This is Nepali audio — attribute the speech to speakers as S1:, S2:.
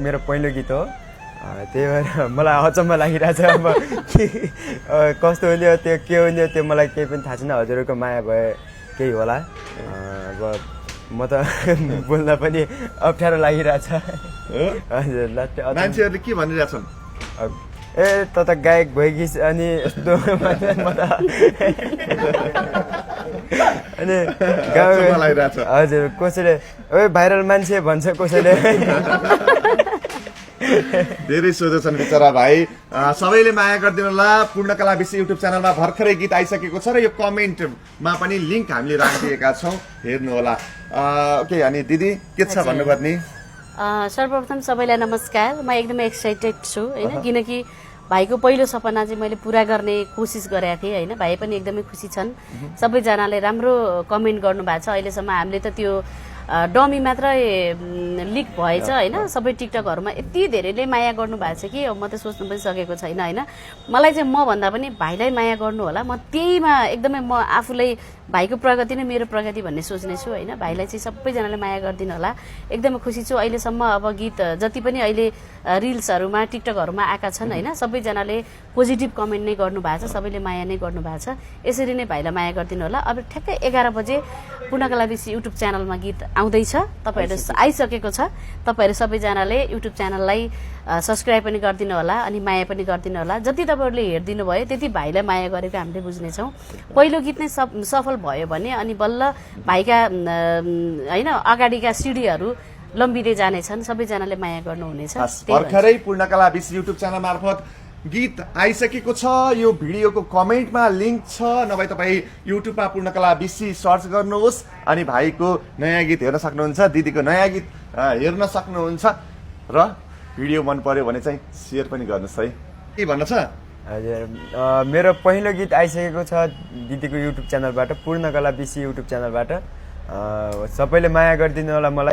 S1: मेरो पहिलो गीत हो। त्यही भएर मलाई अचम्म लागिरहेछ अब के कस्तो हुन्थ्यो त्यो के हुन्थ्यो त्यो मलाई केही पनि थाहा छैन। हजुरहरूको माया भए केही होला। अब म त बोल्न पनि अप्ठ्यारो लागिरहेछ। हजुर
S2: मान्छेहरूले के भनिरहेछन्?
S1: ए त गायक भइगिस् अनि यस्तो म त अनि हजुर कसैले ओ भाइरल मान्छे भन्छ कसैले।
S2: धेरै सोझो छन् बिचरा भाइ। सबैले माया गरिदिनु होला। पूर्णकला विषय युट्युब च्यानलमा भर्खरै गीत आइसकेको छ र यो कमेन्टमा पनि लिङ्क हामीले राखिदिएका छौँ, हेर्नु होला। ओके, अनि दिदी के छ भन्नुपर्ने?
S3: सर्वप्रथम सबैलाई नमस्कार। म एकदमै एक्साइटेड छु होइन, किनकि भाइको पहिलो सपना चाहिँ मैले पुरा गर्ने कोसिस गरेको थिएँ होइन। भाइ पनि एकदमै खुसी छन्। सबैजनाले राम्रो कमेन्ट गर्नुभएको छ। अहिलेसम्म हामीले त त्यो डमी मात्र लिक भएछ होइन। सबै टिकटकहरूमा यति धेरैले माया गर्नुभएको छ कि अब म त सोच्नु पनि सकेको छैन होइन। मलाई चाहिँ म भन्दा पनि भाइलाई माया गर्नु होला। म त्यहीमा एकदमै म आफूलाई भाइको प्रगति नै मेरो प्रगति भन्ने सोच्ने छु होइन। भाइलाई चाहिँ सबैजनाले माया गरिदिनु होला। एकदमै खुसी छु। अहिलेसम्म अब गीत जति पनि अहिले रिल्सहरूमा टिकटकहरूमा आएका छन् होइन, सबैजनाले पोजिटिभ कमेन्ट नै गर्नुभएको छ, सबैले माया नै गर्नुभएको छ। यसरी नै भाइलाई माया गरिदिनु होला। अब ठ्याक्कै 11 बजे पूर्णकला विषय युट्युब च्यानलमा गीत आउँदैछ, तपाईँहरू आइसकेको छ। तपाईँहरू सबैजनाले युट्युब च्यानललाई सब्सक्राइब पनि गरिदिनु होला अनि माया पनि गरिदिनु होला। जति तपाईँहरूले हेरिदिनु भयो त्यति भाइलाई माया गरेको हामीले बुझ्नेछौँ। पहिलो गीत नै सफल भयो भने अनि बल्ल भाइका होइन अगाडिका सिडीहरू लम्बिँदै जानेछन्। सबैजनाले माया गर्नुहुनेछ।
S2: भर्खरै पूर्णकला विषय युट्युब च्यानल मार्फत गीत आइसकेको छ। यो भिडियोको कमेन्टमा लिङ्क छ, नभए तपाईँ युट्युबमा पूर्णकला विषय सर्च गर्नुहोस् अनि भाइको नयाँ गीत हेर्न सक्नुहुन्छ, दिदीको नयाँ गीत हेर्न सक्नुहुन्छ। र भिडियो मन पर्यो भने चाहिँ सेयर पनि गर्नुहोस् है। के भन्न छ?
S1: हजुर मेरो पहिलो गीत आइसकेको छ दिदीको युट्युब च्यानलबाट, पूर्णकला विषय युट्युब च्यानलबाट। सबैले माया गरिदिनु होला मलाई।